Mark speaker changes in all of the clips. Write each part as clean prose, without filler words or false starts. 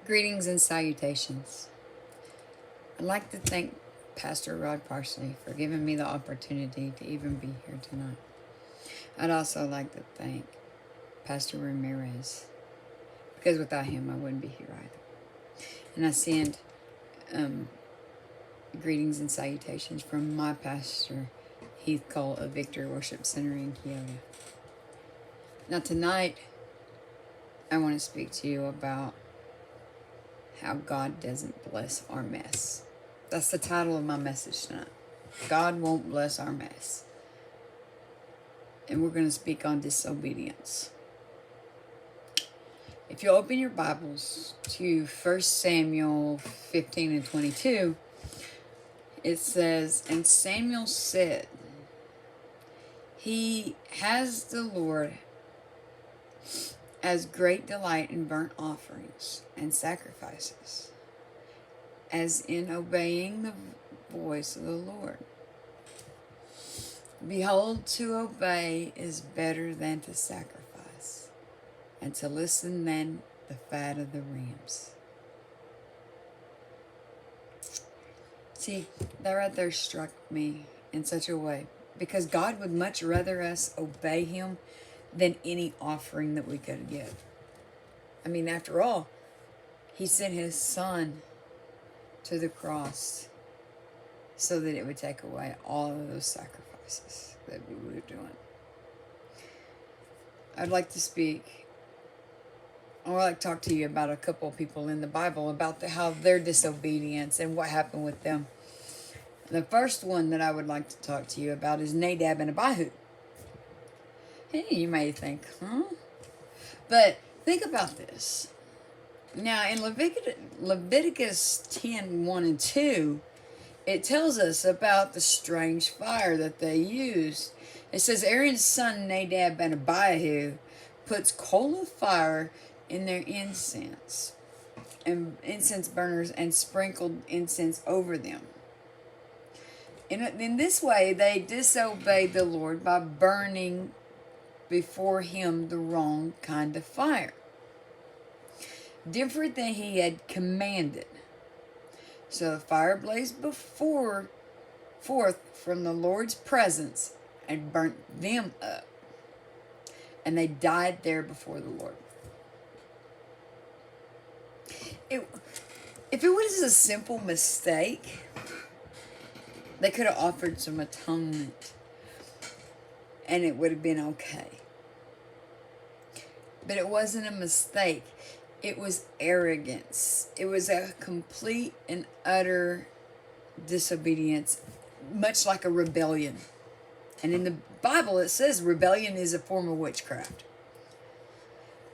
Speaker 1: Greetings and salutations. I'd like to thank Pastor Rod Parsley for giving me the opportunity to even be here tonight. I'd also like to thank Pastor Ramirez, because without him I wouldn't be here either. And I send greetings and salutations from my pastor, Heath Cole of Victory Worship Center in Kyoto. Now tonight, I want to speak to you about how God doesn't bless our mess. That's the title of my message tonight. God won't bless our mess. And we're going to speak on disobedience. If you open your Bibles to 1 Samuel 15 and 22, it says, "And Samuel said, He has the Lord as great delight in burnt offerings and sacrifices, as in obeying the voice of the Lord. Behold, to obey is better than to sacrifice, and to listen than the fat of the rams." See, that right there struck me in such a way, because God would much rather us obey Him than any offering that we could give. I mean, after all, He sent His Son to the cross so that it would take away all of those sacrifices that we were doing. I'd like to talk to you about a couple of people in the Bible, about how their disobedience and what happened with them. The first one that I would like to talk to you about is Nadab and Abihu. Hey, you may think, huh? But think about this. Now, in Leviticus 10, 1 and 2, it tells us about the strange fire that they used. It says, Aaron's son Nadab and Abihu puts coal of fire in their incense burners and sprinkled incense over them. In this way, they disobeyed the Lord by burning before Him the wrong kind of fire, different than He had commanded. So the fire blazed forth from the Lord's presence and burnt them up, and they died there before the Lord. If it was a simple mistake, they could have offered some atonement and it would have been okay. But it wasn't a mistake. It was arrogance. It was a complete and utter disobedience, much like a rebellion. And in the Bible, it says rebellion is a form of witchcraft.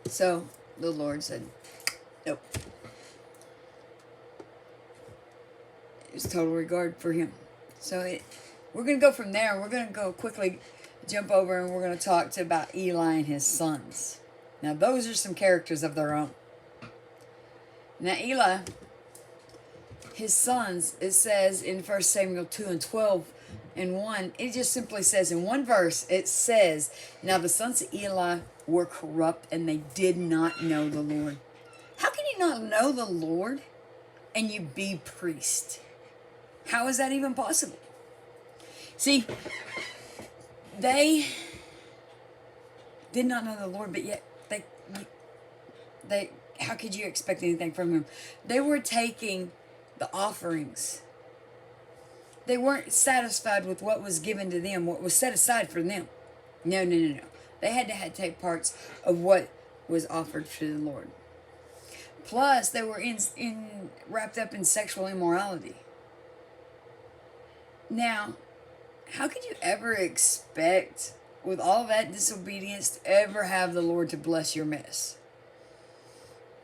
Speaker 1: So the Lord said, nope. It was total regard for Him. So we're going to go from there. We're going to go quickly jump over and we're going to talk about Eli and his sons. Now, those are some characters of their own. Now, Eli, his sons, it says in 1 Samuel 2 and 12 and 1, it just simply says in one verse, it says, "Now the sons of Eli were corrupt and they did not know the Lord." How can you not know the Lord and you be priest? How is that even possible? See, they did not know the Lord, but yet they how could you expect anything from Him? They were taking the offerings. They weren't satisfied with what was given to them, what was set aside for them. No. They had to take parts of what was offered to the Lord. Plus, they were wrapped up in sexual immorality. Now, how could you ever expect, with all that disobedience, to ever have the Lord to bless your mess?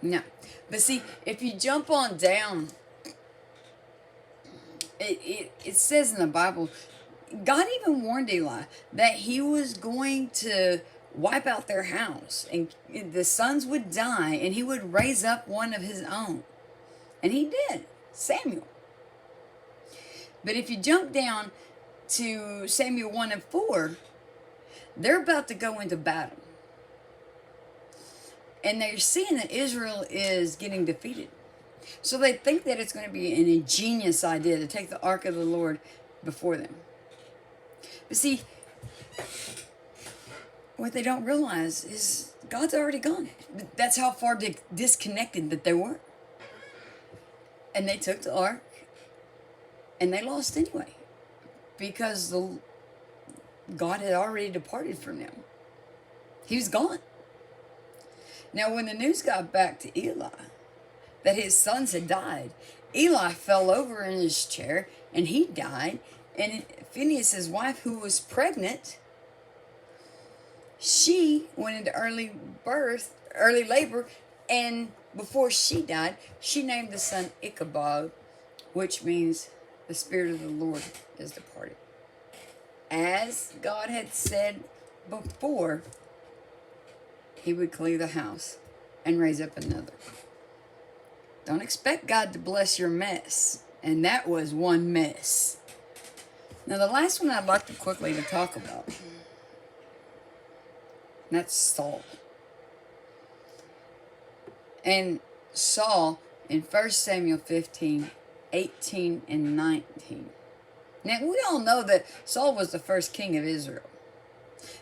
Speaker 1: No. But see, if you jump on down, it says in the Bible, God even warned Eli that He was going to wipe out their house, and the sons would die, and He would raise up one of His own. And He did, Samuel. But if you jump down to Samuel 1 and 4, they're about to go into battle. And they're seeing that Israel is getting defeated. So they think that it's going to be an ingenious idea to take the ark of the Lord before them. But see, what they don't realize is God's already gone. That's how far disconnected that they were. And they took the ark, and they lost anyway, because God had already departed from them. He was gone. Now, when the news got back to Eli that his sons had died, Eli fell over in his chair, and he died. And Phinehas' wife, who was pregnant, she went into early labor, and before she died, she named the son Ichabod, which means the Spirit of the Lord is departed. As God had said before, he would clear the house and raise up another. Don't expect God to bless your mess. And that was one mess. Now, the last one I'd like to quickly talk about, that's Saul. And Saul, in 1 Samuel 15, 18 and 19. Now, we all know that Saul was the first king of Israel.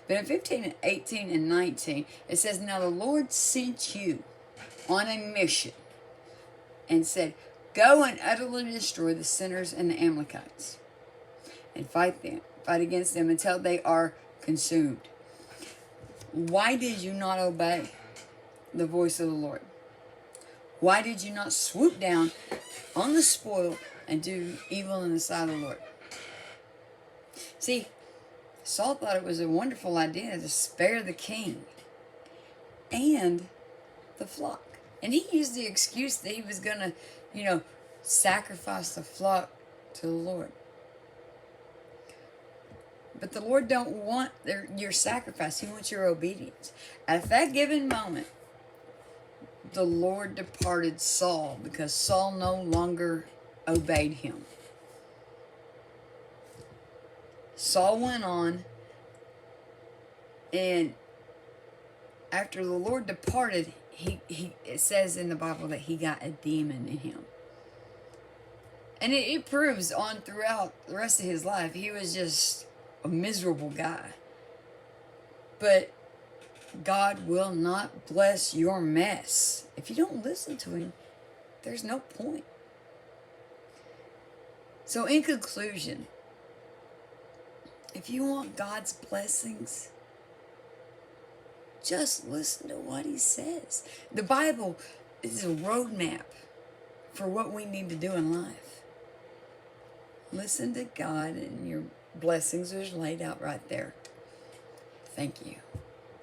Speaker 1: But in 15, 18, and 19, it says, "Now the Lord sent you on a mission and said, go and utterly destroy the sinners and the Amalekites, and fight against them until they are consumed. Why did you not obey the voice of the Lord? Why did you not swoop down on the spoil and do evil in the sight of the Lord?" See, Saul thought it was a wonderful idea to spare the king and the flock. And he used the excuse that he was going to, sacrifice the flock to the Lord. But the Lord don't want your sacrifice. He wants your obedience. At that given moment, the Lord departed Saul because Saul no longer obeyed him. Saul went on, and after the Lord departed, it says in the Bible that he got a demon in him. And it proves on throughout the rest of his life, he was just a miserable guy. But God will not bless your mess. If you don't listen to him, there's no point. So in conclusion, if you want God's blessings, just listen to what he says. The Bible is a roadmap for what we need to do in life. Listen to God, and your blessings are laid out right there. Thank you.